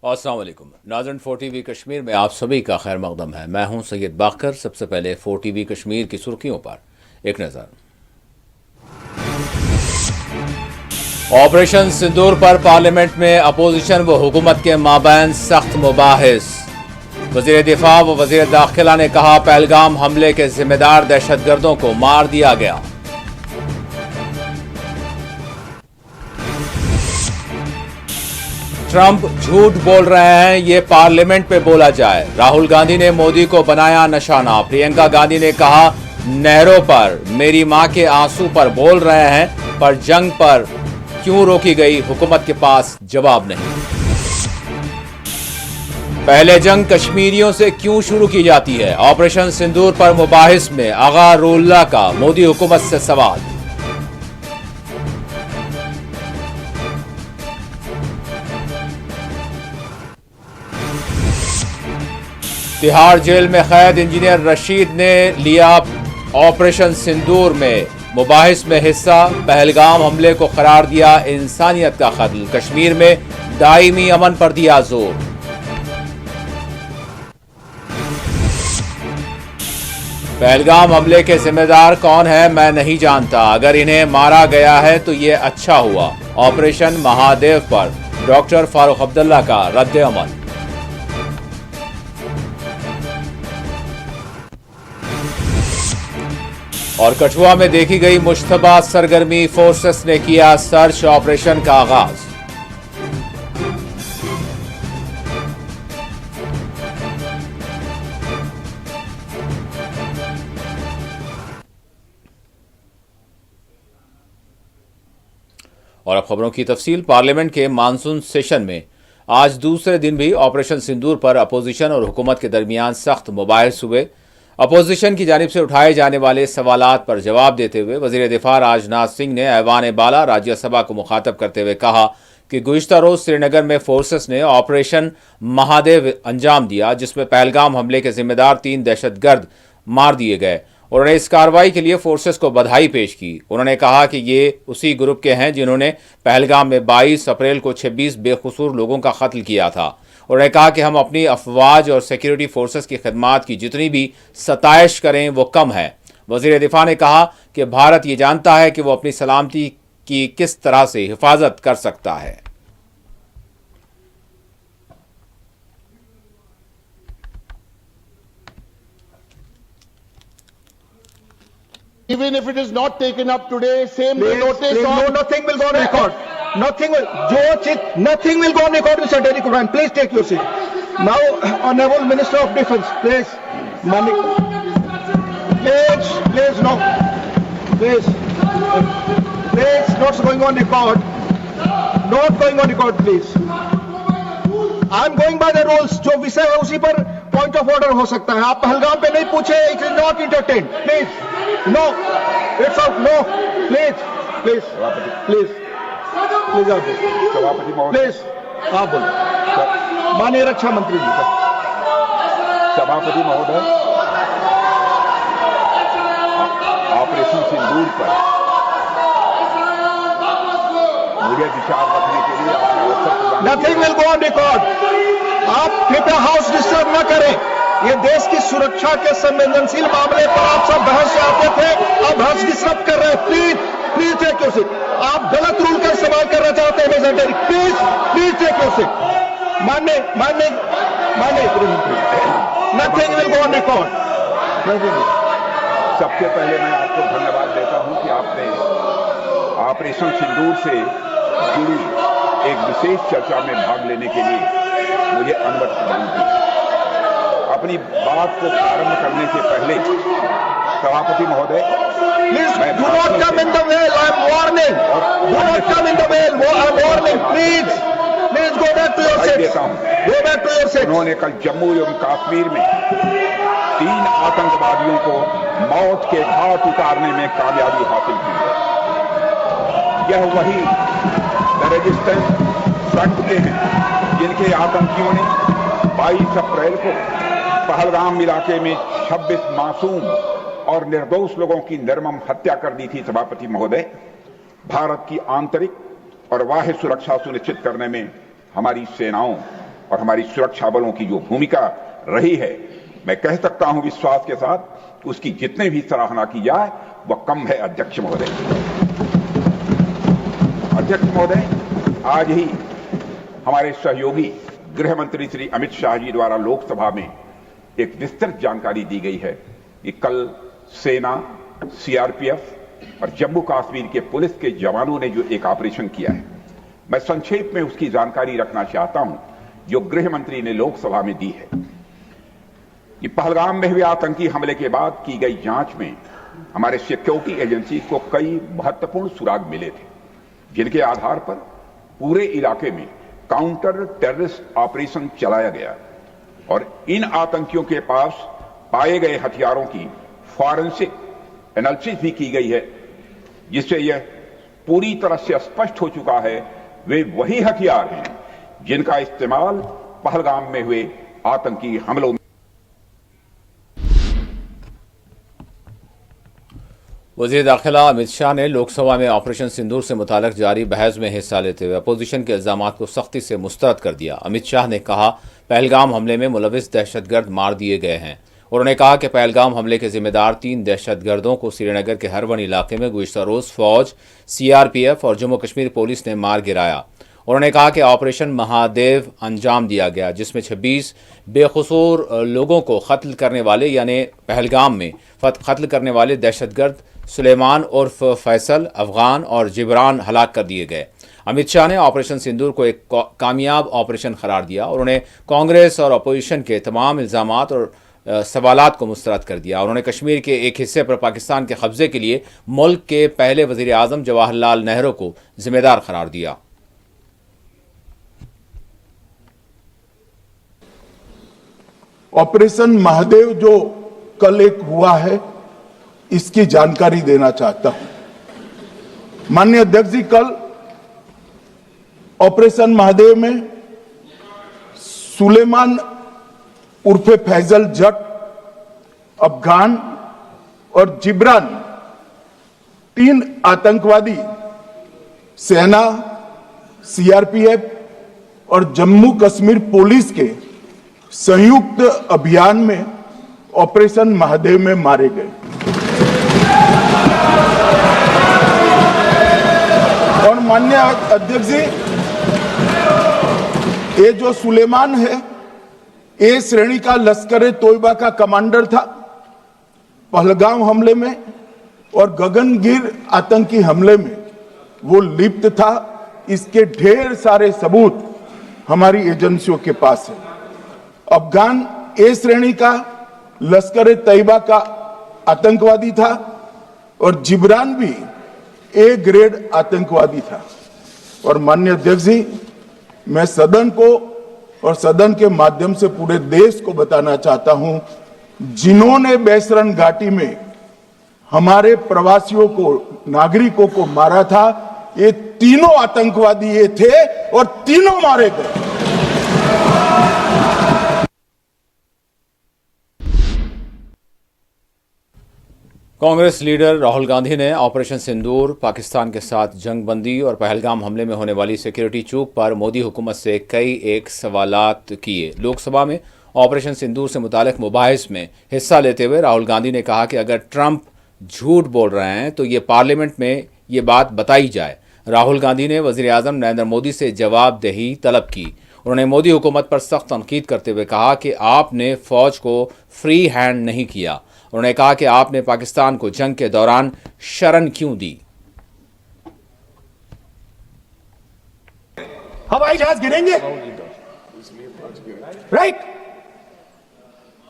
अस्सलाम वालेकुम नाज़रीन, 4TV कश्मीर में आप सभी का खैर मकदम है। मैं हूं सैयद बाकर। सबसे पहले 4TV कश्मीर की सुर्खियों पर एक नज़र। ऑपरेशन सिंदूर पर पार्लियामेंट में अपोजिशन व हुकूमत के माबैन सख्त मुबाहिस। वज़ीर दिफा व वज़ीर दाखिला ने कहा, पहलगाम हमले के जिम्मेदार दहशतगर्दों को मार दिया गया। ट्रंप झूठ बोल रहे हैं, ये पार्लियामेंट पे बोला जाए। राहुल गांधी ने मोदी को बनाया निशाना। प्रियंका गांधी ने कहा, नहरों पर मेरी मां के आंसू पर बोल रहे हैं, पर जंग पर क्यों रोकी गई, हुकूमत के पास जवाब नहीं। पहले जंग कश्मीरियों से क्यों शुरू की जाती है, ऑपरेशन सिंदूर पर मुबाहिस में आगा रुल्ला का मोदी हुकूमत से सवाल। तिहाड़ जेल में कैद इंजीनियर रशीद ने लिया ऑपरेशन सिंदूर में मुबाहिस में हिस्सा। पहलगाम हमले को करार दिया इंसानियत का कत्ल। कश्मीर में दायमी अमन पर दिया जोर। पहलगाम हमले के जिम्मेदार कौन है, मैं नहीं जानता। अगर इन्हें मारा गया है तो ये अच्छा हुआ। ऑपरेशन महादेव पर डॉक्टर फारूक अब्दुल्ला का रद्द अमल। और कठुआ में देखी गई मुश्तबा सरगर्मी, फोर्सेस ने किया सर्च ऑपरेशन का आगाज। और अब खबरों की तफसील। पार्लियामेंट के मानसून सेशन में आज दूसरे दिन भी ऑपरेशन सिंदूर पर अपोजिशन और हुकूमत के दरमियान सख्त मुबाहिस हुए। अपोजिशन की जानिब से उठाए जाने वाले सवालात पर जवाब देते हुए वज़ीर दिफा राजनाथ सिंह ने ऐवान बाला राज्यसभा को मुखातब करते हुए कहा कि गुज़िश्ता रोज़ श्रीनगर में फोर्सेस ने ऑपरेशन महादेव अंजाम दिया, जिसमें पहलगाम हमले के जिम्मेदार 3 दहशतगर्द मार दिए गए। उन्होंने इस कार्रवाई के लिए फोर्सेस को बधाई पेश की। उन्होंने कहा कि ये उसी ग्रुप के हैं जिन्होंने पहलगाम में 22 अप्रैल को 26 बेकसूर लोगों का कत्ल किया था। उन्होंने कहा कि हम अपनी अफवाज और सिक्योरिटी फोर्सेस की खिदमात की जितनी भी सताइश करें वो कम है। वज़ीर दिफा ने कहा कि भारत ये जानता है कि वो अपनी सलामती की किस तरह से हिफाजत कर सकता है। Even if it is not taken up today, same please, notice please, on... No, nothing will go on record. Nothing will, nothing will go on record, Mr. Derek Ryan. Please take your seat. Now, Honorable Minister of Defence, please. Please, no. Please, not going on record. Not going on record, please. I'm going by the rules. जो विषय है उसी पर point of order हो सकता है। आप पहलगाम पे नहीं पूछे, it is not entertain. Please, no, it's out, no, please, please, please, please आप प्लीज आप बोलो। माननीय रक्षा मंत्री जी। सभापति महोदय, ऑपरेशन सिंदूर पर मुझे विचार रखने के लिए nothing will go on record. आप कृपया हाउस डिस्टर्ब न करें। ये देश की सुरक्षा के संवेदनशील मामले पर आप सब बहस से आते थे, अब बहस डिस्टर्ब कर रहे हैं। Please, please take your seat. आप गलत रूल का इस्तेमाल करना चाहते हैं president. Please take your seat. माननीय nothing will go on record. सबसे पहले मैं आपको धन्यवाद देता हूं कि आपने ऑपरेशन सिंदूर से जुड़ी एक विशेष चर्चा में भाग लेने के लिए मुझे अनुमति प्रदान की। अपनी बात को प्रारंभ करने से पहले सभापति महोदय, please do not come in the well, I am warning. Do not come in the well, I am warning. Please go back to your seat. देता हूं। Go back to your seat. उन्होंने कल जम्मू एवं कश्मीर में 3 आतंकवादियों को मौत के घाट उतारने में कामयाबी हासिल की है। यह वही रेजिस्टेंस फ्रंट के हैं जिनके आतंकियों ने 22 अप्रैल को पहलगाम इलाके में 26 मासूम और निर्दोष लोगों की निर्मम हत्या कर दी थी। सभापति महोदय, भारत की आंतरिक और बाह्य सुरक्षा सुनिश्चित करने में हमारी सेनाओं और हमारी सुरक्षा बलों की जो भूमिका रही है, मैं कह सकता हूं विश्वास के साथ कि उसकी जितने भी सराहना की जाए वह कम है। अध्यक्ष महोदय, आज ही हमारे सहयोगी गृह मंत्री श्री अमित शाह जी द्वारा लोकसभा में एक विस्तृत जानकारी दी गई है कि कल सेना, सीआरपीएफ और जम्मू कश्मीर के पुलिस के जवानों ने जो एक ऑपरेशन किया है, मैं संक्षेप में उसकी जानकारी रखना चाहता हूं जो गृह मंत्री ने लोकसभा में दी है कि पहलगाम में हुए आतंकी हमले के बाद की गई जांच में हमारे सिक्योरिटी एजेंसी को कई महत्वपूर्ण सुराग मिले थे, जिनके आधार पर पूरे इलाके में काउंटर टेररिस्ट ऑपरेशन चलाया गया और इन आतंकियों के पास पाए गए हथियारों की फॉरेंसिक एनालिसिस भी की गई है, जिससे यह पूरी तरह से स्पष्ट हो चुका है वे वही हथियार हैं जिनका इस्तेमाल पहलगाम में हुए आतंकी हमलों में। वज़ीर दाखिला अमित शाह ने लोकसभा में ऑपरेशन सिंदूर से मुताल्लिक जारी बहस में हिस्सा लेते हुए अपोजिशन के इल्जामात को सख्ती से मुस्तरद कर दिया। अमित शाह ने कहा, पहलगाम हमले में मुलविस दहशतगर्द मार दिए गए हैं। उन्होंने कहा कि पहलगाम हमले के जिम्मेदार 3 दहशतगर्दों को श्रीनगर के हरवन इलाके में गुज़िश्ता रोज़ फौज, सीआरपीएफ और जम्मू कश्मीर पुलिस ने मार गिराया। उन्होंने कहा कि ऑपरेशन महादेव अंजाम दिया गया, जिसमें 26 बेकसूर लोगों को कत्ल करने वाले यानी पहलगाम में कत्ल करने वाले दहशतगर्द सुलेमान उर्फ फैसल, अफगान और जिब्रान हलाक कर दिए गए। अमित शाह ने ऑपरेशन सिंदूर को एक कामयाब ऑपरेशन करार दिया। उन्होंने कांग्रेस और अपोजिशन के तमाम इल्जामात और सवालात को मुस्तरद कर दिया। उन्होंने कश्मीर के एक हिस्से पर पाकिस्तान के कब्जे के लिए मुल्क के पहले वज़ीर आज़म जवाहरलाल नेहरू को जिम्मेदार करार दिया। ऑपरेशन महादेव जो कल एक हुआ है, इसकी जानकारी देना चाहता हूं। माननीय अध्यक्ष जी, कल ऑपरेशन महादेव में सुलेमान उर्फे फैजल जट, अफगान और जिब्रान 3 आतंकवादी सेना, सीआरपीएफ और जम्मू कश्मीर पुलिस के संयुक्त अभियान में ऑपरेशन महादेव में मारे गए। और माननीय अध्यक्ष जी, ये जो सुलेमान है, ए श्रेणी का लश्कर तोयबा का कमांडर था। पहलगाम हमले में और गगनगिर आतंकी हमले में वो लिप्त था। इसके ढेर सारे सबूत हमारी एजेंसियों के पास है। अफगान ए श्रेणी का लश्कर तैयबा का आतंकवादी था और जिब्रान भी ए ग्रेड आतंकवादी था। और माननीय अध्यक्ष जी, मैं सदन को और सदन के माध्यम से पूरे देश को बताना चाहता हूं, जिन्होंने बैसरन घाटी में हमारे प्रवासियों को, नागरिकों को मारा था, ये तीनों आतंकवादी ये थे और तीनों मारे गए। कांग्रेस लीडर राहुल गांधी ने ऑपरेशन सिंदूर, पाकिस्तान के साथ जंगबंदी और पहलगाम हमले में होने वाली सिक्योरिटी चूक पर मोदी हुकूमत से कई सवालात किए। लोकसभा में ऑपरेशन सिंदूर से मुतालिक मुबाहिस में हिस्सा लेते हुए राहुल गांधी ने कहा कि अगर ट्रंप झूठ बोल रहे हैं तो ये पार्लियामेंट में ये बात बताई जाए। राहुल गांधी ने वज़ीर आज़म नरेंद्र मोदी से जवाबदेही तलब की। उन्होंने मोदी हुकूमत पर सख्त तनकीद करते हुए कहा कि आपने फौज को फ्री हैंड नहीं किया। उन्होंने कहा कि आपने पाकिस्तान को जंग के दौरान शरण क्यों दी। हवाई जहाज गिरेंगे, right?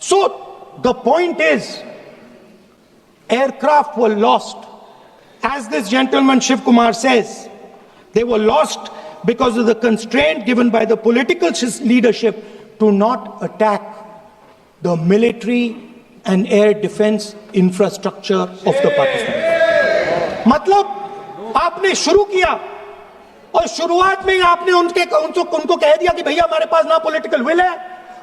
So the point is, aircraft were lost, as this gentleman Shiv Kumar says. They were lost because of the constraint given by the political leadership to not attack the military and air defense infrastructure of the Pakistan. मतलब आपने शुरू किया और शुरुआत में ही आपने उनको कह दिया कि भैया हमारे पास ना पॉलिटिकल विल है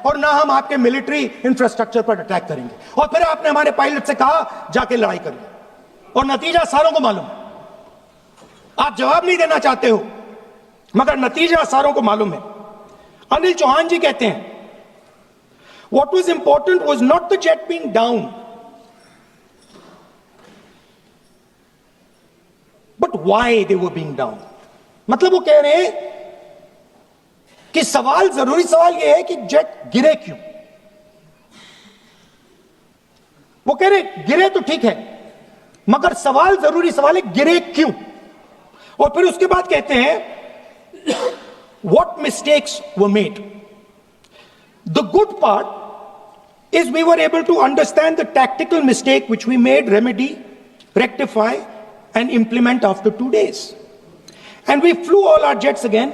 और ना हम आपके मिलिट्री इंफ्रास्ट्रक्चर पर अटैक करेंगे। और फिर आपने हमारे पायलट से कहा जाके लड़ाई करिए, और नतीजा सारों को मालूम। आप जवाब नहीं देना चाहते हो, मगर नतीजा सारों को मालूम है। अनिल चौहान जी कहते हैं what was important was not the jet being down, but why they were being down. मतलब वो कह रहे हैं कि सवाल, जरूरी सवाल यह है कि जेट गिरे क्यों. वो कह रहे गिरे तो ठीक है, मगर सवाल, जरूरी सवाल है गिरे क्यों. और फिर उसके बाद कहते हैं what mistakes were made. The good part is we were able to understand the tactical mistake which we made, remedy, rectify and implement after 2 days. And we flew all our jets again,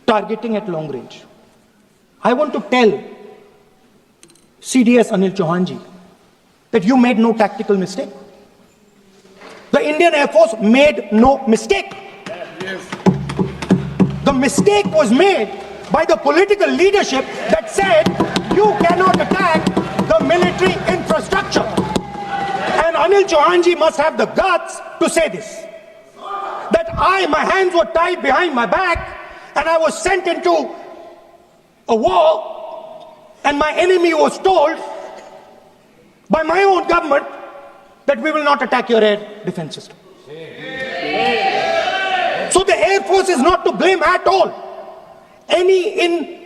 targeting at long range. I want to tell CDS Anil Chauhan ji that you made no tactical mistake. The Indian Air Force made no mistake. The mistake was made by the political leadership that said you cannot attack the military infrastructure. And Anil Chauhan ji must have the guts to say this. That my hands were tied behind my back and I was sent into a war and my enemy was told by my own government that we will not attack your air defense system. So the Air Force is not to blame at all. In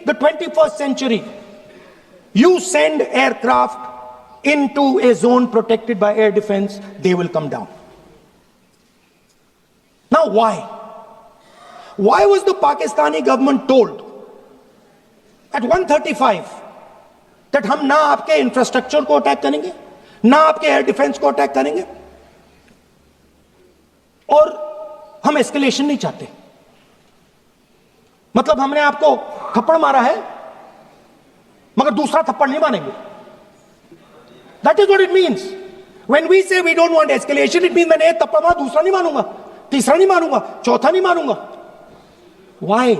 the 21st century, you send aircraft into a zone protected by air defense, they will come down. Now why? Why was the Pakistani government told at 1:35 that हम ना आपके infrastructure को attack करेंगे, ना आपके air defence को attack करेंगे, और हम एस्केलेशन नहीं चाहते. मतलब हमने आपको थप्पड़ मारा है मगर दूसरा थप्पड़ नहीं मारेंगे. That is what it means. When we say we don't want escalation, it means मैंने एक थप्पड़ मारा, दूसरा नहीं मारूंगा, तीसरा नहीं मारूंगा, चौथा नहीं मारूंगा. Why?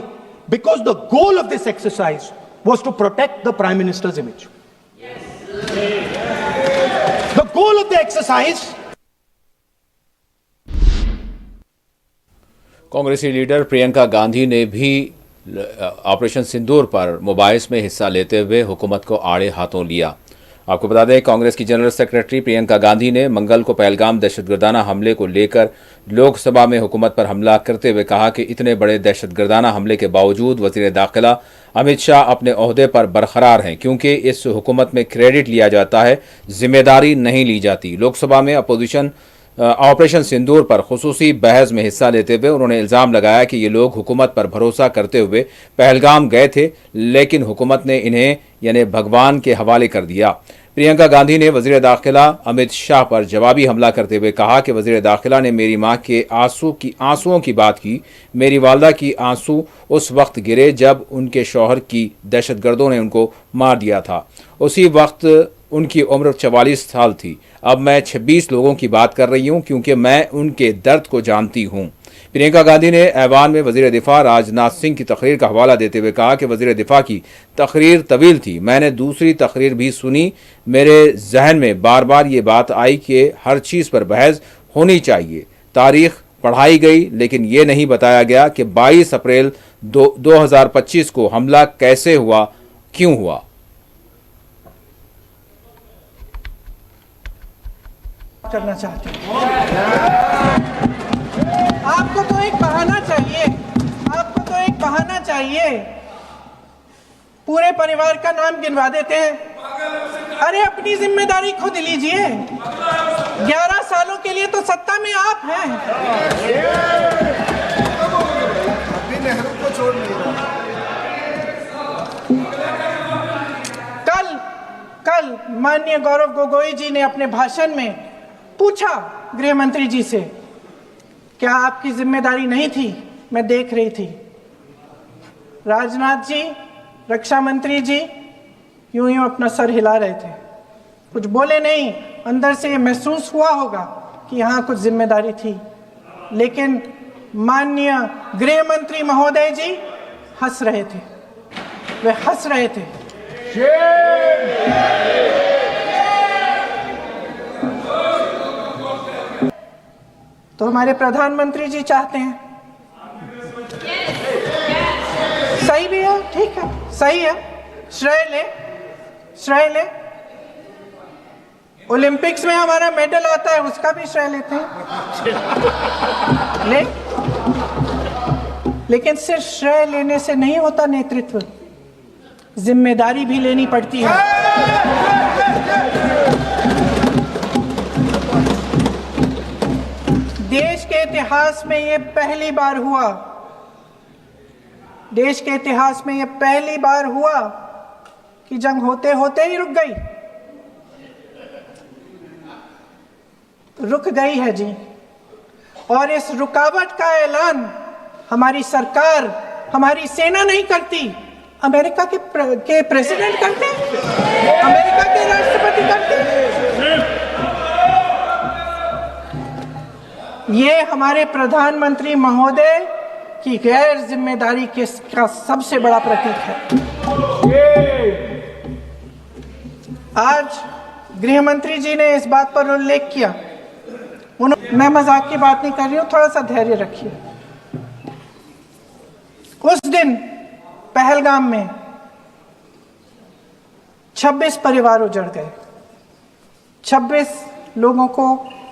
Because the goal of this exercise was to protect the Prime Minister's image. The goal of the exercise. कांग्रेसी लीडर प्रियंका गांधी ने भी ऑपरेशन सिंदूर पर मुबाहिस में हिस्सा लेते हुए हुकूमत को आड़े हाथों लिया. आपको बता दें, कांग्रेस की जनरल सेक्रेटरी प्रियंका गांधी ने मंगल को पहलगाम दहशतगर्दाना हमले को लेकर लोकसभा में हुकूमत पर हमला करते हुए कहा कि इतने बड़े दहशतगर्दाना हमले के बावजूद वजीर दाखिला अमित शाह अपने ओहदे पर बरकरार हैं, क्योंकि इस हुकूमत में क्रेडिट लिया जाता है, जिम्मेदारी नहीं ली जाती. लोकसभा में अपोजिशन ऑपरेशन सिंदूर पर खुसूसी बहस में हिस्सा लेते हुए उन्होंने इल्ज़ाम लगाया कि ये लोग हुकूमत पर भरोसा करते हुए पहलगाम गए थे, लेकिन हुकूमत ने इन्हें यानी भगवान के हवाले कर दिया. प्रियंका गांधी ने वज़ीर दाखिला अमित शाह पर जवाबी हमला करते हुए कहा कि वज़ीर दाखिला ने मेरी मां के आंसुओं की बात की. मेरी वालदा की आंसू उस वक्त गिरे जब उनके शौहर की दहशतगर्दों ने उनको मार दिया था. उसी वक्त उनकी उम्र 44 साल थी. अब मैं 26 लोगों की बात कर रही हूं क्योंकि मैं उनके दर्द को जानती हूं. प्रियंका गांधी ने ऐवान में वजीर दिफा राजनाथ सिंह की तकरीर का हवाला देते हुए कहा कि वजीर दिफा की तकरीर तवील थी. मैंने दूसरी तकरीर भी सुनी. मेरे जहन में बार बार ये बात आई कि हर चीज़ पर बहस होनी चाहिए. तारीख पढ़ाई गई, लेकिन ये नहीं बताया गया कि 22 अप्रैल 2025 को हमला कैसे हुआ, क्यों हुआ. करना चाहते हैं. आपको तो एक बहाना चाहिए, आपको तो एक बहाना चाहिए. पूरे परिवार का नाम गिनवा देते हैं. अरे अपनी जिम्मेदारी खुद लीजिए. 11 सालों के लिए तो सत्ता में आप हैं. कल माननीय गौरव गोगोई जी ने अपने भाषण में पूछा गृह मंत्री जी से, क्या आपकी जिम्मेदारी नहीं थी? मैं देख रही थी. राजनाथ जी, रक्षा मंत्री जी यूं यूं अपना सर हिला रहे थे, कुछ बोले नहीं. अंदर से ये महसूस हुआ होगा कि यहाँ कुछ जिम्मेदारी थी. लेकिन माननीय गृह मंत्री महोदय जी हंस रहे थे, वे हंस रहे थे. तो हमारे प्रधानमंत्री जी चाहते हैं, सही भी है. ठीक है, सही है, श्रेय ले। ओलंपिक्स में हमारा मेडल आता है, उसका भी श्रेय लेते हैं, लेकिन सिर्फ श्रेय लेने से नहीं होता नेतृत्व, जिम्मेदारी भी लेनी पड़ती है। देश के इतिहास में ये पहली बार हुआ, देश के इतिहास में ये पहली बार हुआ कि जंग होते होते ही रुक गई, रुक गई है जी। और इस रुकावट का ऐलान हमारी सरकार, हमारी सेना नहीं करती, अमेरिका के प्रेसिडेंट करते हैं, अमेरिका के राष्ट्रपति करते हैं। ये हमारे प्रधानमंत्री महोदय की गैर जिम्मेदारी का सबसे बड़ा प्रतीक है। आज गृह मंत्री जी ने इस बात पर उल्लेख किया, मैं मजाक की बात नहीं कर रही हूं, थोड़ा सा धैर्य रखिए। उस दिन पहलगाम में 26 परिवार उजड़ गए, 26 लोगों को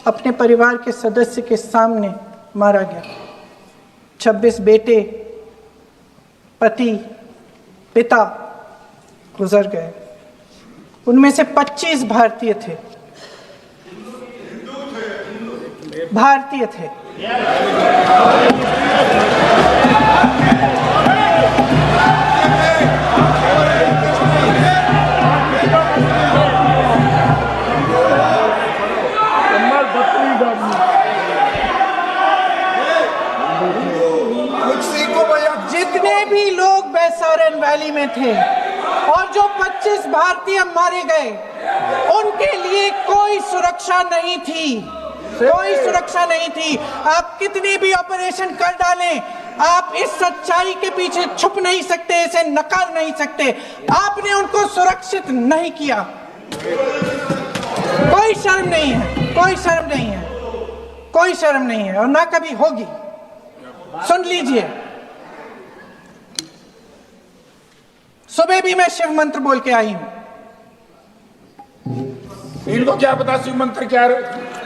अपने परिवार के सदस्य के सामने मारा गया, 26 बेटे, पति, पिता गुजर गए, उनमें से 25 भारतीय थे, भारतीय थे। जितने भी लोग बैसारन वैली में थे और जो 25 भारतीय मारे गए, उनके लिए कोई सुरक्षा नहीं थी, कोई सुरक्षा नहीं थी। आप कितने भी ऑपरेशन कर डालें, आप इस सच्चाई के पीछे छुप नहीं सकते, इसे नकार नहीं सकते। आपने उनको सुरक्षित नहीं किया। कोई शर्म नहीं है, कोई शर्म नहीं है, कोई शर्म नहीं है, और ना कभी होगी। सुन लीजिए, सुबह भी मैं शिव मंत्र बोल के आई हूं। इनको क्या पता शिव मंत्र क्या है?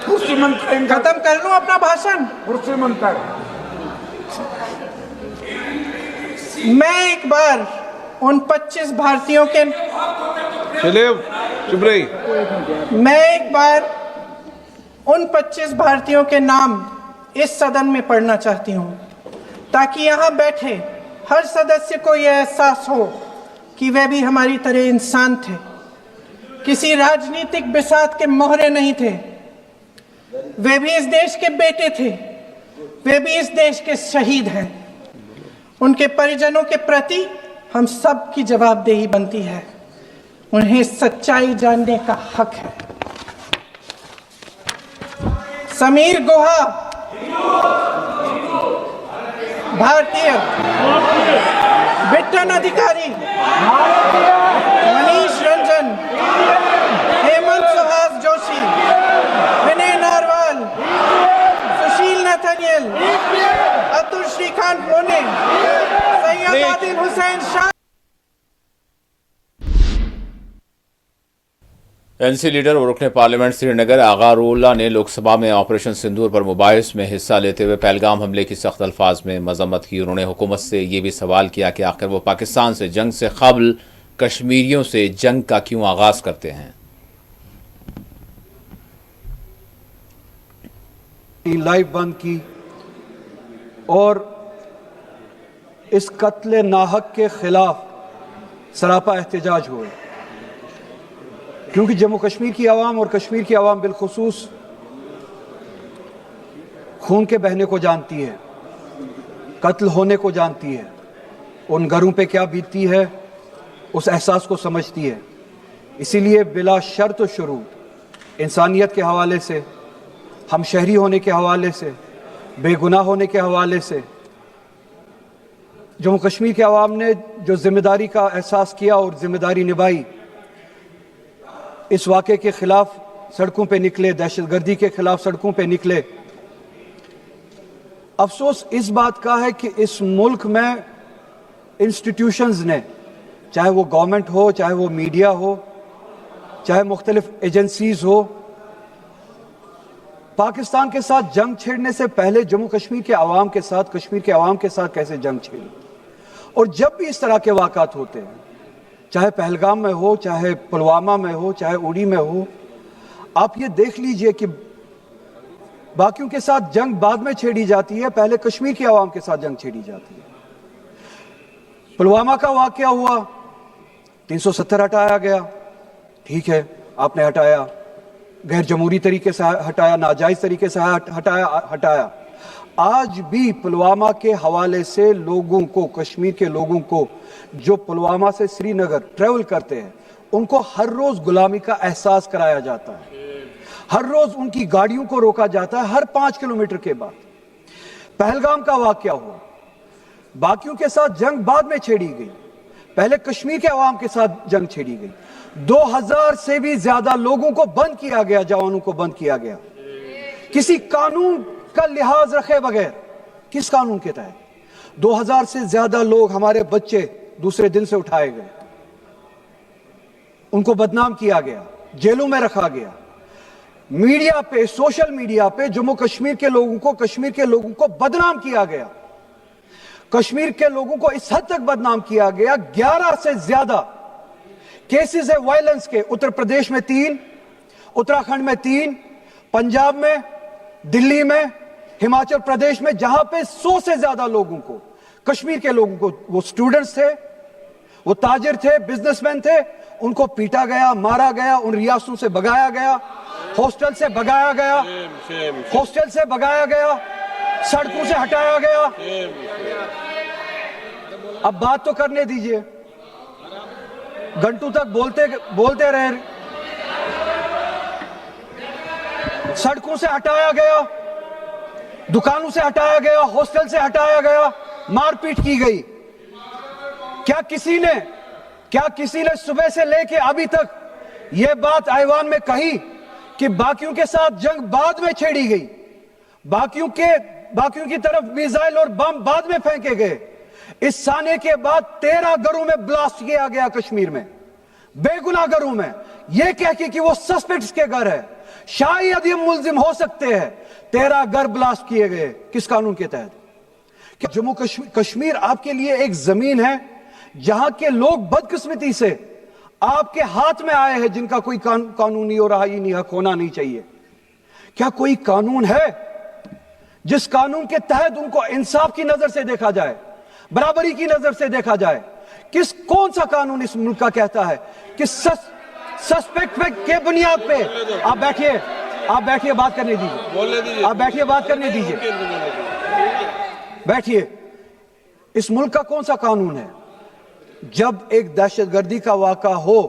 कुर्सी मंत्र खत्म कर लूं अपना भाषण। कुर्सी मंत्र। मैं एक बार उन 25 भारतीयों के चुप रही। मैं एक बार उन 25 भारतीयों के नाम इस सदन में पढ़ना चाहती हूं, ताकि यहां बैठे हर सदस्य को यह एहसास हो कि वे भी हमारी तरह इंसान थे, किसी राजनीतिक बिसात के मोहरे नहीं थे। वे भी इस देश के बेटे थे, वे भी इस देश के शहीद हैं। उनके परिजनों के प्रति हम सब की जवाबदेही बनती है, उन्हें सच्चाई जानने का हक है। समीर गुहा भारतीय, बिट्टन अधिकारी, मनीष रंजन, हेमंत सुहास जोशी, विनय नारवाल, सुशील नथनियल, अतुल श्रीकांत मोने, सैयद आदिल हुसैन शाह। एनसी लीडर और रुकने पार्लियामेंट श्रीनगर आगा रोला ने लोकसभा में ऑपरेशन सिंदूर पर मुबाहिस में हिस्सा लेते हुए पहलगाम हमले की सख्त अल्फाज में मजम्मत की। उन्होंने हुकूमत से ये भी सवाल किया कि आखिर वो पाकिस्तान से जंग से कबल कश्मीरियों से जंग का क्यों आगाज करते हैं। लाइव बंद की और इस कत्ल नाहक के खिलाफ सरापा एहतजाज हुए, क्योंकि जम्मू कश्मीर की आवाम और कश्मीर की आवाम बिलखुसूस खून के बहने को जानती है, कत्ल होने को जानती है, उन घरों पे क्या बीतती है उस एहसास को समझती है। इसीलिए बिला शर्त शुरूत इंसानियत के हवाले से, हम शहरी होने के हवाले से, बेगुनाह होने के हवाले से जम्मू कश्मीर के आवाम ने जो जिम्मेदारी का एहसास किया और जिम्मेदारी निभाई, इस वाक़े के खिलाफ सड़कों पे निकले, दहशतगर्दी के खिलाफ सड़कों पे निकले। अफसोस इस बात का है कि इस मुल्क में इंस्टीट्यूशंस ने, चाहे वो गवर्नमेंट हो, चाहे वो मीडिया हो, चाहे मुख्तलिफ एजेंसीज हो, पाकिस्तान के साथ जंग छेड़ने से पहले जम्मू कश्मीर के अवाम के साथ, कश्मीर के अवाम के साथ कैसे जंग छेड़ी। और जब भी इस तरह के वाक़ात होते हैं, चाहे पहलगाम में हो, चाहे पुलवामा में हो, चाहे उड़ी में हो, आप ये देख लीजिए कि बाकियों के साथ जंग बाद में छेड़ी जाती है, पहले कश्मीर के अवाम के साथ जंग छेड़ी जाती है। पुलवामा का वाक़या हुआ, 370 हटाया गया, ठीक है, आपने हटाया, गैर जमहूरी तरीके से हटाया, नाजायज तरीके से हटाया। आज भी पुलवामा के हवाले से लोगों को, कश्मीर के लोगों को जो पुलवामा से श्रीनगर ट्रेवल करते हैं, उनको हर रोज गुलामी का एहसास कराया जाता है, हर रोज उनकी गाड़ियों को रोका जाता है, हर 5 किलोमीटर के बाद। पहलगाम का वाकया हुआ, बाकियों के साथ जंग बाद में छेड़ी गई, पहले कश्मीर के अवाम के साथ जंग छेड़ी गई। 2000 से भी ज्यादा लोगों को बंद किया गया, जवानों को बंद किया गया, किसी कानून का लिहाज रखे बगैर। किस कानून के तहत? 2000 से ज्यादा लोग, हमारे बच्चे दूसरे दिन से उठाए गए, उनको बदनाम किया गया, जेलों में रखा गया। मीडिया पे, सोशल मीडिया पे जम्मू कश्मीर के लोगों को बदनाम किया गया, कश्मीर के लोगों को इस हद तक बदनाम किया गया। 11 से ज्यादा केसेस है वायलेंस के, उत्तर प्रदेश में 3, उत्तराखंड में 3, पंजाब में, दिल्ली में, हिमाचल प्रदेश में, जहां पे 100 से ज्यादा लोगों को, कश्मीर के लोगों को, वो स्टूडेंट्स थे, वो ताजिर थे, बिजनेसमैन थे, उनको पीटा गया, मारा गया, उन रियासतों से भगाया गया, हॉस्टल से भगाया गया, सड़कों से हटाया गया। अब बात तो करने दीजिए, घंटों तक बोलते रहे। सड़कों से हटाया गया, दुकानों से हटाया गया, हॉस्टल से हटाया गया, मारपीट की गई। क्या किसी ने सुबह से लेके अभी तक यह बात ऐवान में कही कि बाकियों के साथ जंग बाद में छेड़ी गई, बाकियों की तरफ मिसाइल और बम बाद में फेंके गए? इस साने के बाद 13 घरों में ब्लास्ट किया गया कश्मीर में, बेगुनाह घरों में, यह कह के कि वो सस्पेक्ट्स के घर है, शायद ये मुल्जिम हो सकते हैं। 13 घर ब्लास्ट किए गए, किस कानून के तहत? क्या जम्मू कश्मीर आपके लिए एक जमीन है जहां के लोग बदकिस्मती से आपके हाथ में आए हैं, जिनका कोई कानूनी और आईनी हक होना नहीं चाहिए? क्या कोई कानून है जिस कानून के तहत उनको इंसाफ की नजर से देखा जाए, बराबरी की नजर से देखा जाए? कौन सा कानून इस मुल्क का कहता है कि सस्पेक्ट के बुनियाद पे? आप बैठिए, बात करने दीजिए, आप बैठिए, बात करने दीजिए, बैठिए। इस मुल्क का कौन सा कानून है जब एक दहशतगर्दी का वाक़ा हो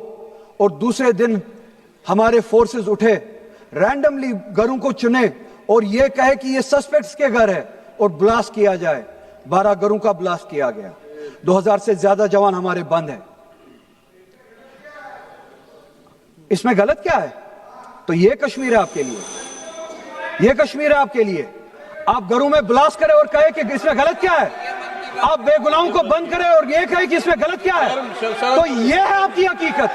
और दूसरे दिन हमारे फोर्सेस उठे, रैंडमली घरों को चुने और यह कहे कि ये सस्पेक्ट्स के घर है और ब्लास्ट किया जाए? 12 घरों का ब्लास्ट किया गया, 2000 से ज्यादा जवान हमारे बंद हैं। इसमें गलत क्या है? तो ये कश्मीर है आपके लिए, ये कश्मीर है आपके लिए। आप घरों में ब्लास्ट करें और कहे कि इसमें गलत क्या है? आप बेगुनाहों को बंद करें और ये कहे कि इसमें गलत क्या है? तो ये है आपकी हकीकत,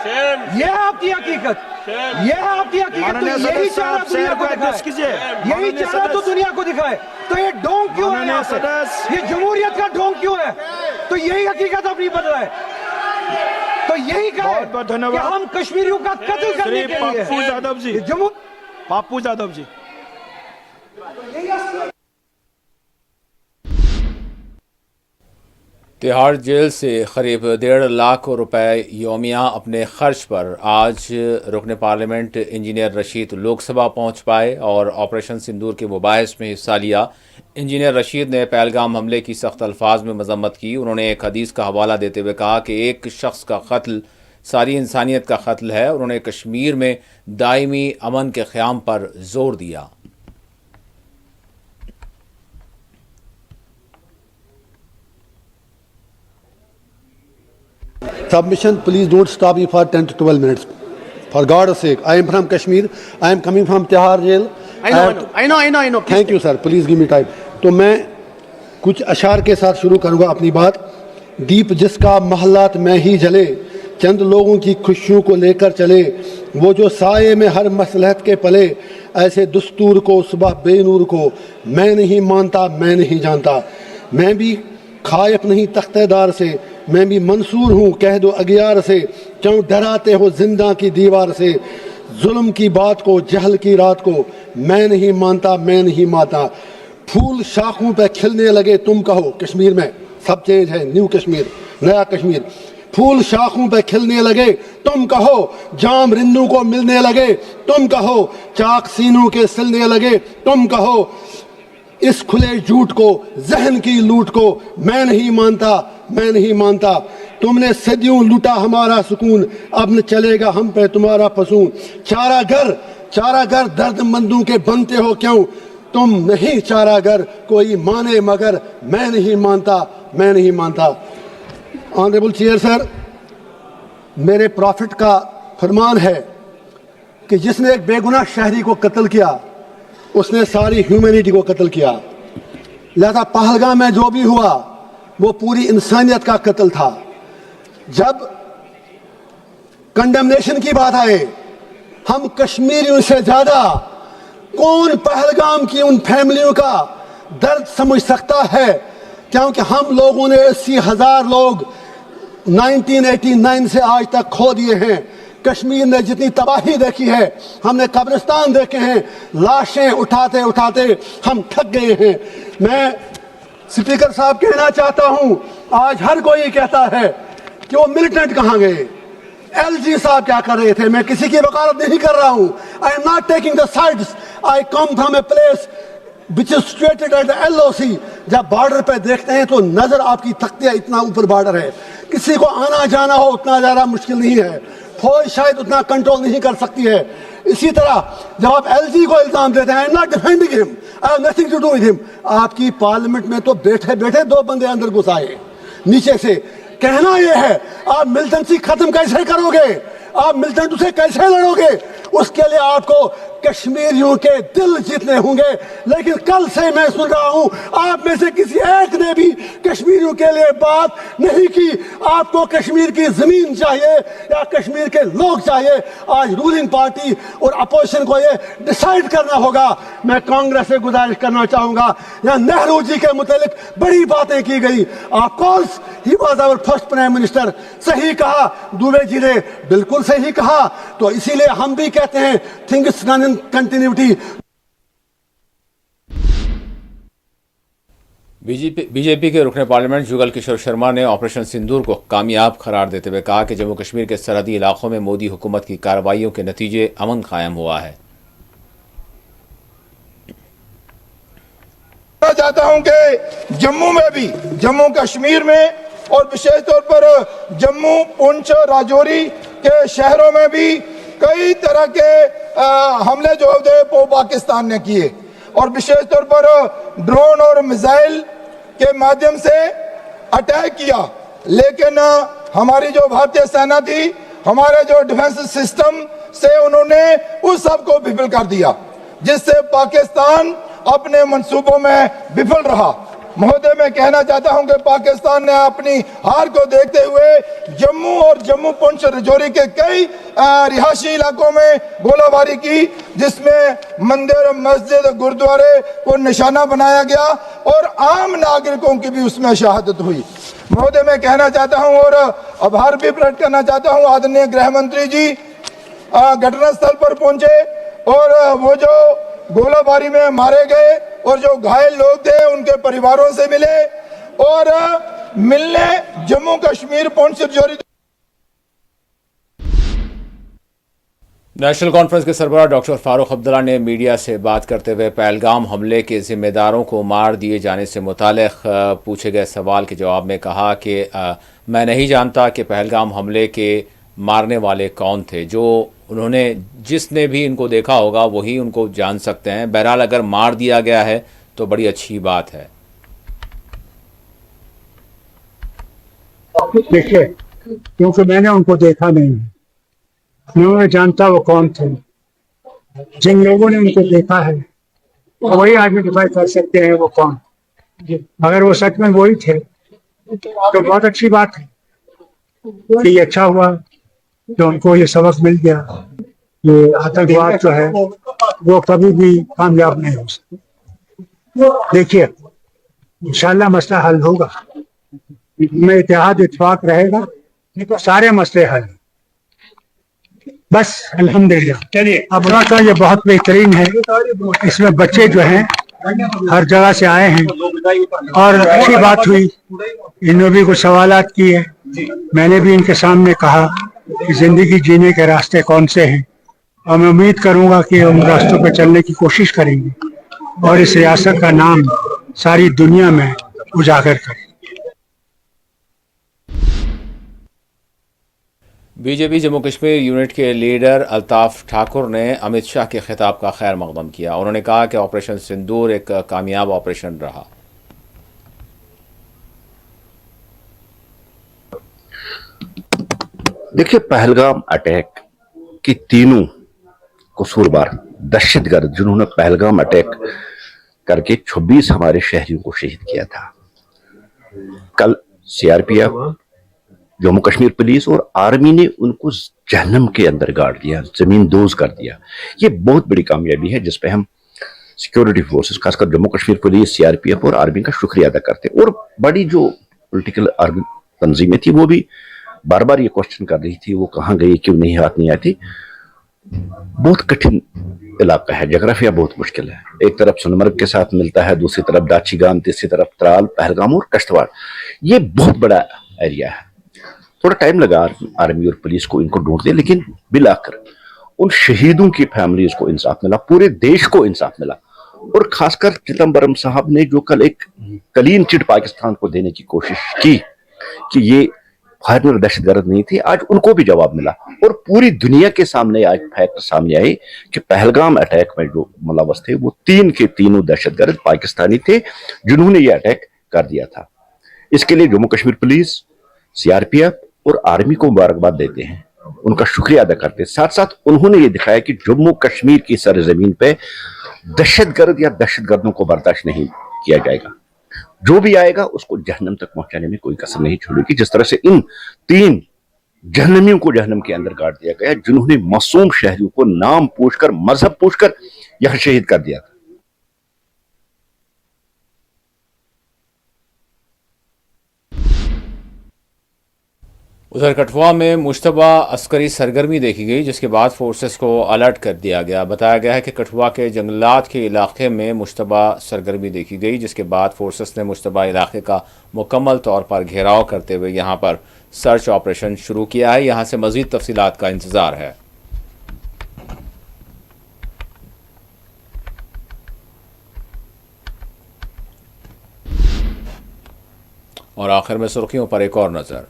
ये है आपकी हकीकत, ये है आपकी हकीकत। तो यही चाह दुनिया को दिखाए, यही चाह तो दुनिया को दिखाए। तो ये ढोंग क्यों है यहाँ से? ये जमहूरियत का ढोंग क्यों है? तो यही हकीकत अपनी बदला है। तो यही कहे कि हम कश्मीरियों का कत्ल करने के लिए पप्पू यादव जी तिहाड़ जेल से करीब 1.5 लाख रुपए योमिया अपने खर्च पर आज रुकन पार्लियामेंट इंजीनियर रशीद लोकसभा पहुंच पाए और ऑपरेशन सिंदूर के मुबाहिस में हिस्सा लिया। इंजीनियर रशीद ने पहलगाम हमले की सख्त अल्फाज में मजम्मत की। उन्होंने एक हदीस का हवाला देते हुए कहा कि एक शख्स का कत्ल सारी इंसानियत का कत्ल है। उन्होंने कश्मीर में दायमी अमन के क़याम पर जोर दिया। Submission, please don't stop me for 10 to 12 minutes. For God's sake, I am from Kashmir. I am coming from Tihar jail. I know. Thank you, sir. Please give me time. तो मैं कुछ अशार के साथ शुरू करूंगा अपनी बात। दीप जिसका महलात में ही जले, चंद लोगों की खुशियों को लेकर चले, वो जो साये में हर मसलहत के पले, ऐसे दुस्तूर को सुबह बेनूर को मैं नहीं मानता, मैं नहीं जानता। मैं भी खायफ नहीं तख्तेदार से, मैं भी मंसूर हूँ कह दो अगियार से, क्यों डराते हो जिंदा की दीवार से, जुल्म की बात को जहल की रात को मैं नहीं मानता, मैं नहीं मानता। फूल शाखों पे खिलने लगे तुम कहो, कश्मीर में सब चेंज है, न्यू कश्मीर, नया कश्मीर। फूल शाखों पे खिलने लगे तुम कहो, जाम रिन्नू को मिलने लगे तुम कहो, चाक सीनों के सिलने लगे तुम कहो, इस खुले झूठ को जहन की लूट को मैं नहीं मानता, मैं नहीं मानता। तुमने सदियों लूटा हमारा सुकून, अब न चलेगा हम पे तुम्हारा फसून। चारागर दर्दमंदों के बनते हो क्यों, तुम नहीं चारागर कोई माने मगर मैं नहीं मानता, मैं नहीं मानता। ऑनरेबल चेयर सर, मेरे प्रॉफिट का फरमान है कि जिसने एक बेगुनाह शहरी को कत्ल किया उसने सारी ह्यूमैनिटी को कत्ल किया। लिहाजा पहलगाम में जो भी हुआ वो पूरी इंसानियत का कत्ल था। जब कंडेमनेशन की बात आए, हम कश्मीरियों से ज्यादा कौन पहलगाम की उन फैमिलियों का दर्द समझ सकता है, क्योंकि हम लोगों ने 80,000 लोग 1989 से आज तक खो दिए हैं। कश्मीर ने जितनी तबाही देखी है, हमने कब्रिस्तान देखे हैं, लाशें उठाते उठाते हम थक गए हैं। मैं स्पीकर साहब कहना चाहता हूं, आज हर कोई कहता है कि वो मिलिटेंट कहां गए, एलजी साहब क्या कर रहे थे। मैं किसी की वकालत नहीं कर रहा हूं, आई am not taking the sides, I come from a place which is situated at the LOC। जब बॉर्डर पे देखते हैं तो नजर आपकी थकती है, इतना ऊपर बॉर्डर है, किसी को आना जाना हो उतना ज्यादा मुश्किल नहीं है, फौज शायद उतना कंट्रोल नहीं कर सकती है। इसी तरह जब आप एलजी को इल्जाम देते हैं, I am not defending him, I have nothing to do with him. आपकी पार्लियामेंट में तो बैठे बैठे 2 बंदे अंदर घुस आए नीचे से। कहना यह है, आप मिलिटेंसी खत्म कैसे करोगे, आप मिलिटेंट से कैसे लड़ोगे, उसके लिए आपको कश्मीरियों के दिल जीतने होंगे। लेकिन कल से मैं सुन रहा हूं आप में से किसी एक ने भी कश्मीरियों के लिए बात नहीं की। आपको कश्मीर की जमीन चाहिए या कश्मीर के लोग चाहिए, आज रूलिंग पार्टी और अपोजिशन को यह डिसाइड करना होगा। मैं कांग्रेस से गुजारिश करना चाहूंगा, या नेहरू जी के मुतालिक बड़ी बातें की गई, of course he was our first prime minister, सही कहा दुबे जी ने, बिल्कुल सही कहा। तो इसीलिए हम भी कहते हैं things done in continuity. BJP के रुकने पार्लियामेंट जुगल किशोर शर्मा ने ऑपरेशन सिंदूर को कामयाब करार देते हुए कहा कि जम्मू कश्मीर के सरहदी इलाकों में मोदी हुकूमत की कार्रवाइयों के नतीजे अमन कायम हुआ है। चाहता हूं कि जम्मू में भी, जम्मू कश्मीर में और विशेष तौर पर जम्मू, पुंछ, राजौरी के शहरों में भी कई तरह के हमले जो थे वो पाकिस्तान ने किए, और विशेष तौर पर ड्रोन और मिसाइल के माध्यम से अटैक किया। लेकिन हमारी जो भारतीय सेना थी, हमारे जो डिफेंस सिस्टम से उन्होंने उस सब को विफल कर दिया, जिससे पाकिस्तान अपने मंसूबों में विफल रहा। महोदय, मैं कहना चाहता हूं कि पाकिस्तान ने अपनी हार को देखते हुए जम्मू और जम्मू पुंछ राजौरी के कई रिहायशी इलाकों में गोलाबारी की, जिसमें मंदिर, मस्जिद, गुरुद्वारे को निशाना बनाया गया और आम नागरिकों की भी उसमें शहादत हुई। महोदय, मैं कहना चाहता हूं और आभार भी प्रकट करना चाहता हूं, आदरणीय गृह मंत्री जी घटनास्थल पर पहुंचे और वो जो गोलाबारी में मारे गए और जो घायल लोग थे उनके परिवारों से मिले और मिलने जम्मू कश्मीर पुंछ राजौरी। नेशनल कॉन्फ्रेंस के सरबराह डॉक्टर फारूक अब्दुल्ला ने मीडिया से बात करते हुए पहलगाम हमले के जिम्मेदारों को मार दिए जाने से मुताल्लिक पूछे गए सवाल के जवाब में कहा कि मैं नहीं जानता कि पहलगाम हमले के मारने वाले कौन थे। जो उन्होंने, जिसने भी इनको देखा होगा वही उनको जान सकते हैं। बहरहाल अगर मार दिया गया है तो बड़ी अच्छी बात है। देखिए, क्योंकि मैंने उनको देखा नहीं, मैं जानता वो कौन थे। जिन लोगों ने उनको देखा है वही आइडेंटिफाई कर सकते हैं वो कौन। अगर वो सच में वही थे तो बहुत अच्छी बात है कि ये अच्छा हुआ जो उनको ये सबक मिल गया। ये आतंकवाद जो है वो कभी भी कामयाब नहीं हो सकता। देखिए, इंशाल्लाह मसला हल होगा, में इत्तेहाद इत्तेफाक रहेगा तो सारे मसले हल। बस अल्हम्दुलिल्लाह। चलिए, अपना का ये बहुत बेहतरीन है। इसमें बच्चे जो हैं हर जगह से आए हैं और अच्छी बात हुई। इन्होंने भी कुछ सवालात किए, मैंने भी इनके सामने कहा कि जिंदगी जीने के रास्ते कौन से हैं, और मैं उम्मीद करूंगा कि उन रास्तों पर चलने की कोशिश करेंगे और इस रियासत का नाम सारी दुनिया में उजागर करें। बीजेपी जम्मू कश्मीर यूनिट के लीडर अल्ताफ ठाकुर ने अमित शाह के खिताब का खैर मकदम किया। उन्होंने कहा कि ऑपरेशन सिंदूर एक कामयाब ऑपरेशन रहा। देखिए, पहलगाम अटैक की तीनों कसूरवार दहशतगर्द जिन्होंने पहलगाम अटैक करके 26 हमारे शहरियों को शहीद किया था, कल सीआरपीएफ, जम्मू कश्मीर पुलिस और आर्मी ने उनको जहन्नम के अंदर गाड़ दिया, जमीन दोज कर दिया। ये बहुत बड़ी कामयाबी है जिस पे हम सिक्योरिटी फोर्सेस, खासकर जम्मू कश्मीर पुलिस, सीआरपीएफ और आर्मी का शुक्रिया अदा करते हैं। और बड़ी जो पॉलिटिकल तंजीमें थी वो भी बार बार ये क्वेश्चन कर रही थी वो कहाँ गई, क्यों नहीं हाथ नहीं आती। बहुत कठिन इलाका है, जोग्राफिया बहुत मुश्किल है। एक तरफ सोनमर्ग के साथ मिलता है, दूसरी तरफ दाचीगान, तीसरी तरफ त्राल, पहलगाम और कश्तवाड़। ये बहुत बड़ा एरिया है। थोड़ा टाइम लगा आर्मी और पुलिस को इनको ढूंढते, लेकिन मिलाकर उन शहीदों की फैमिलीज को इंसाफ मिला, पूरे देश को इंसाफ मिला। और खासकर चिदम्बरम साहब ने जो कल एक क्लीन चिट पाकिस्तान को देने की कोशिश की कि ये फॉरेनर दहशतगर्द नहीं थे, आज उनको भी जवाब मिला। और पूरी दुनिया के सामने आज फैक्ट सामने आए कि पहलगाम अटैक में जो मुलव्वस थे वो तीन के तीनों दहशतगर्द पाकिस्तानी थे जिन्होंने ये अटैक कर दिया था। इसके लिए जम्मू कश्मीर पुलिस, सीआरपीएफ और आर्मी को मुबारकबाद देते हैं, उनका शुक्रिया अदा करते हैं। साथ साथ उन्होंने ये दिखाया कि जम्मू कश्मीर की सरजमीन पे दहशतगर्द या दहशतगर्दों को बर्दाश्त नहीं किया जाएगा। जो भी आएगा उसको जहन्नम तक पहुंचाने में कोई कसर नहीं छोड़ेगी। जिस तरह से इन तीन जहन्नमियों को जहन्नम के अंदर गाड़ दिया गया जिन्होंने मासूम शहरियों को नाम पूछकर, मजहब पूछकर यहां शहीद कर दिया था। उधर कठुआ में मुश्तबा अस्करी सरगर्मी देखी गई, जिसके बाद फोर्सेस को अलर्ट कर दिया गया। बताया गया है कि कठुआ के जंगलात के इलाके में मुश्तबा सरगर्मी देखी गई, जिसके बाद फोर्सेस ने मुश्तबा इलाके का मुकम्मल तौर पर घेराव करते हुए यहां पर सर्च ऑपरेशन शुरू किया है। यहां से मजीद तफसीलात का इंतजार है। और आखिर में सुर्खियों पर एक और नजर।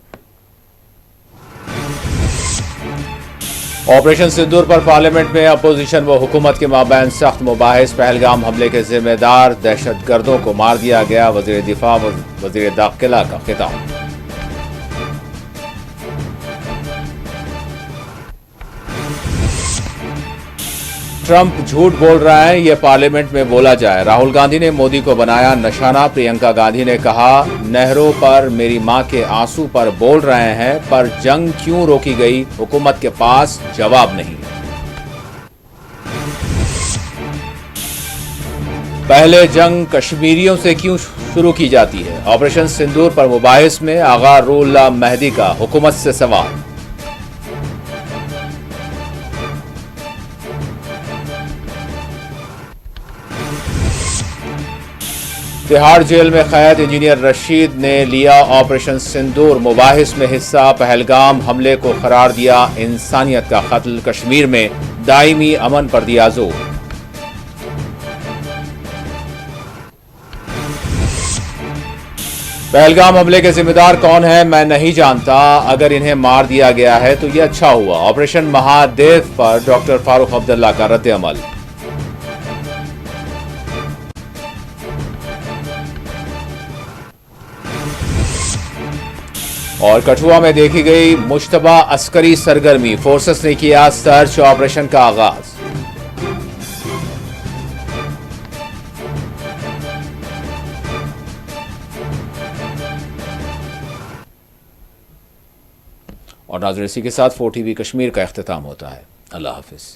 ऑपरेशन सिंदूर पर पार्लियामेंट में अपोजिशन व हुकूमत के माबैन सख्त मुबाहिस। पहलगाम हमले के जिम्मेदार दहशतगर्दों को मार दिया गया। वजीर दिफा व वजीर दाखिला का खिताब। ट्रंप झूठ बोल रहा है, यह पार्लियामेंट में बोला जाए। राहुल गांधी ने मोदी को बनाया निशाना। प्रियंका गांधी ने कहा, नहरों पर मेरी मां के आंसू पर बोल रहे हैं, पर जंग क्यों रोकी गई, हुकूमत के पास जवाब नहीं। पहले जंग कश्मीरियों से क्यों शुरू की जाती है। ऑपरेशन सिंदूर पर मुबाहिस में आगा रुल्ला मेहदी का हुकूमत से सवाल। तिहाड़ जेल में कैद इंजीनियर रशीद ने लिया ऑपरेशन सिंदूर मुबाहिस में हिस्सा। पहलगाम हमले को करार दिया इंसानियत का कत्ल। कश्मीर में दायमी अमन पर दिया जोर। पहलगाम हमले के जिम्मेदार कौन है, मैं नहीं जानता। अगर इन्हें मार दिया गया है तो यह अच्छा हुआ। ऑपरेशन महादेव पर डॉक्टर फारूक अब्दुल्ला का रद्द अमल। और कठुआ में देखी गई मुश्तबा अस्करी सरगर्मी। फोर्सेस ने किया सर्च ऑपरेशन का आगाज। और नाज़रीन, इसी के साथ 4TV कश्मीर का इख्तिताम होता है। अल्लाह हाफिज़।